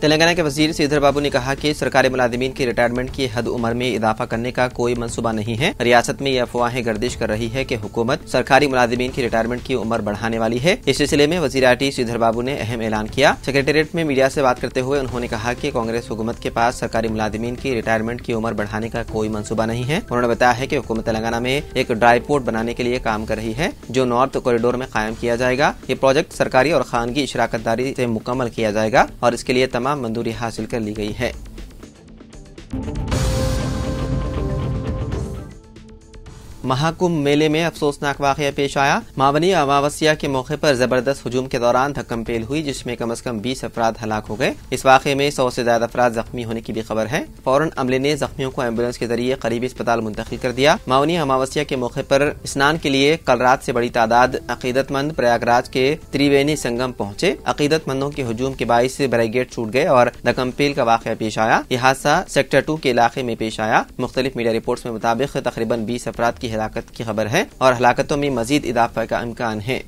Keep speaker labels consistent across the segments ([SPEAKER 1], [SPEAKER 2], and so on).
[SPEAKER 1] तेलंगाना के वजीर श्रीधर बाबू ने कहा कि सरकारी मुलाजिमीन की रिटायरमेंट की हद उम्र में इजाफा करने का कोई मंसूबा नहीं है। रियासत में ये अफवाहें गर्दिश कर रही है कि हुकूमत सरकारी मुलाजिमीन की रिटायरमेंट की उम्र बढ़ाने वाली है। इस सिलसिले में वजीर आईटी श्रीधर बाबू ने अहम ऐलान किया। सेक्रेटेरिएट में मीडिया से बात करते हुए उन्होंने कहा कि कांग्रेस हुकूमत के पास सरकारी मुलाजिमीन की रिटायरमेंट की उम्र बढ़ाने का कोई मंसूबा नहीं है। उन्होंने बताया है कि हुकूमत तेलंगाना में एक ड्राई पोर्ट बनाने के लिए काम कर रही है, जो नॉर्थ कॉरिडोर में कायम किया जाएगा। ये प्रोजेक्ट सरकारी और खानगी शराकतदारी से मुकम्मल किया जाएगा और इसके लिए तमाम मंजूरी हासिल कर ली गई है। महाकुंभ मेले में अफसोसनाक वाकया पेश आया। मावनी अमावस्या के मौके पर जबरदस्त हुजूम के दौरान धक्कम पेल हुई, जिसमें कम से कम 20 अफराद हलाक हो गए। इस वाकये में 100 से ज्यादा अफराद जख्मी होने की भी खबर है। फौरन अमले ने जख्मियों को एम्बुलेंस के जरिए करीबी अस्पताल मुंतकिल कर दिया। मावनी अमावस्या के मौके पर स्नान के लिए कल रात से बड़ी तादाद अकीदतमंद प्रयागराज के त्रिवेणी संगम पहुंचे। अकीदतमंदों के हुजूम के बाइस बैरिकेड छूट गए और धक्कम पेल का वाकया पेश आया। यह हादसा सेक्टर 2 के इलाके में पेश आया। मुख्तलिफ मीडिया रिपोर्ट्स में मुताबिक तकरीबन 20 अफराद की हलाकत की खबर है और हलाकतों में मजीद इजाफा का इम्कान है।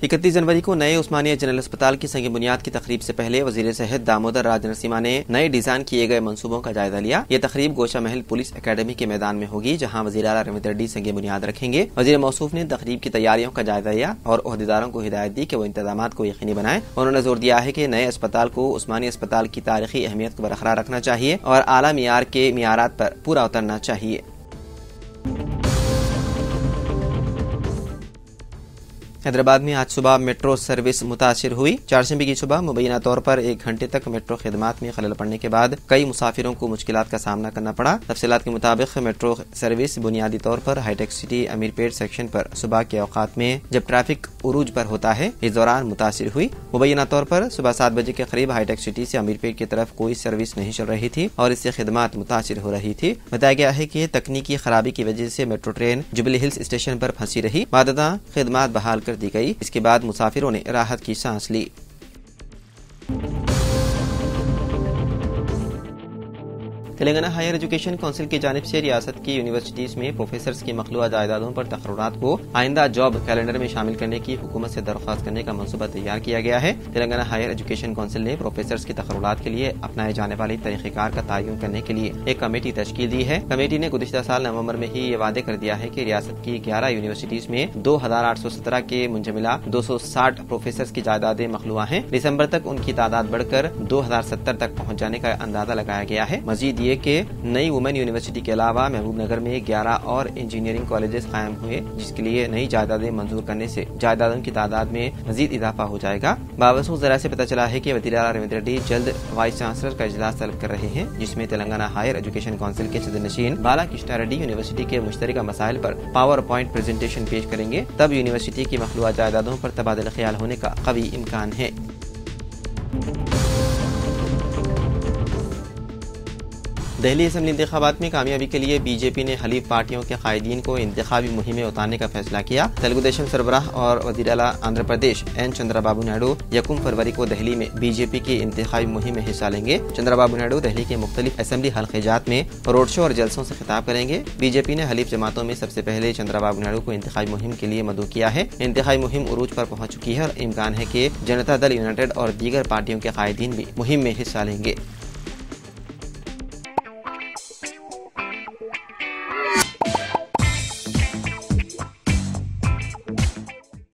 [SPEAKER 1] 31 जनवरी को नए उस्मानिया जनरल अस्पताल की संग बुनियाद की तकरीब से पहले वजीर सेहत दामोदर राज नरसिम्हा ने नए डिजाइन किए गए मंसूबों का जायजा लिया। यह तकरीब गोशा महल पुलिस एकेडमी के मैदान में होगी, जहां वजीर आला रविंद्र रेड्डी संग बुनियाद रखेंगे। वजीर मौसूफ ने तकरीब की तैयारियों का जायजा लिया और ओहदेदारों को हिदायत दी कि वो इंतजाम को यकीनी बनाएं। उन्होंने जोर दिया है कि नए अस्पताल को उस्मानिया अस्पताल की तारीखी अहमियत को बरकरार रखना चाहिए और आला मियार के मियारात पर पूरा उतरना चाहिए। हैदराबाद में आज सुबह मेट्रो सर्विस मुतासिर हुई। चारशंबे की सुबह मुबैना तौर पर 1 घंटे तक मेट्रो खिदमात में खलल पड़ने के बाद कई मुसाफिरों को मुश्किलात का सामना करना पड़ा। तफसीलात के मुताबिक मेट्रो सर्विस बुनियादी तौर पर हाईटेक सिटी अमीरपेट सेक्शन पर सुबह के औकात में जब ट्रैफिक उरूज पर होता है, इस दौरान मुतासिर हुई। मुबैना तौर पर सुबह 7 बजे के करीब हाईटेक सिटी से अमीरपेट की तरफ कोई सर्विस नहीं चल रही थी और इससे खिदमात मुतासिर हो रही थी। बताया गया है कि तकनीकी खराबी की वजह से metro train jubilee hills station पर फंसी रही। बाददा खिदमात बहाल कर दी गई। इसके बाद मुसाफिरों ने राहत की सांस ली। तेलंगाना हायर एजुकेशन काउंसिल की जानिब से रियासत की यूनिवर्सिटीज में प्रोफेसर्स की मखलूआ जायदादों पर तकर्रुरात को आइंदा जॉब कैलेंडर में शामिल करने की हुकूमत से दरख्वास्त करने का मंसूबा तैयार किया गया है। तेलंगाना हायर एजुकेशन काउंसिल ने प्रोफेसर्स की तकर्रुरात के लिए अपनाए जाने वाली तरीक़ेकार का तयन करने के लिए एक कमेटी तश्कील दी है। कमेटी ने गुज़िश्ता साल नवंबर में ही ये वादे कर दिया है कि रियासत की 11 यूनिवर्सिटीज में 2817 के मुंजमिला 260 प्रोफेसर्स की जायदादें मखलूआ हैं। दिसंबर तक उनकी तादाद बढ़कर 2070 तक पहुँच जाने का अंदाजा लगाया गया है। मजीद के नई वुमेन यूनिवर्सिटी के अलावा महबूबनगर में 11 और इंजीनियरिंग कॉलेजेस कायम हुए, जिसके लिए नई जायदादें मंजूर करने से जायदादों की तादाद में मजीद इजाफा हो जाएगा। बावसूख जरा से पता चला है कि वज़ीर आला रविंद्र रेड्डी जल्द वाइस चांसलर का इजलास तलब कर रहे हैं, जिसमें तेलंगाना हायर एजुकेशन काउंसिल के सदरनशीन बालाकृष्णा रेड्डी यूनिवर्सिटी के मुश्तरका मसाइल पर पावर पॉइंट प्रेजेंटेशन पेश करेंगे। तब यूनिवर्सिटी की मखलूआ जायदादों पर तबादला ख्याल होने का कवी इम्कान है। दिल्ली असेंबली इंतखाबात में कामयाबी के लिए बीजेपी ने हलीफ पार्टियों के कायदीन को इंतखाबी मुहिम में उतारने का फैसला किया। तेलुगु देशम सरबराह और वज़ीर आला आंध्र प्रदेश एन चंद्रबाबू नायडू 1 फरवरी को दिल्ली में बीजेपी की इंतखाबी मुहिम में हिस्सा लेंगे। चंद्रबाबू नायडू दिल्ली के मुख्तलिफ असेंबली हल्क़ात में रोड शो और जलसों से खिताब करेंगे। बीजेपी ने हलीफ जमातों में सबसे पहले चंद्रबाबू नायडू को इंतखाबी मुहिम के लिए मदऊ किया है। इंतखाबी मुहिम उरूज पर पहुंच चुकी है और इम्कान है कि जनता दल यूनाइटेड और दीगर पार्टियों के कायदीन भी मुहिम में हिस्सा लेंगे।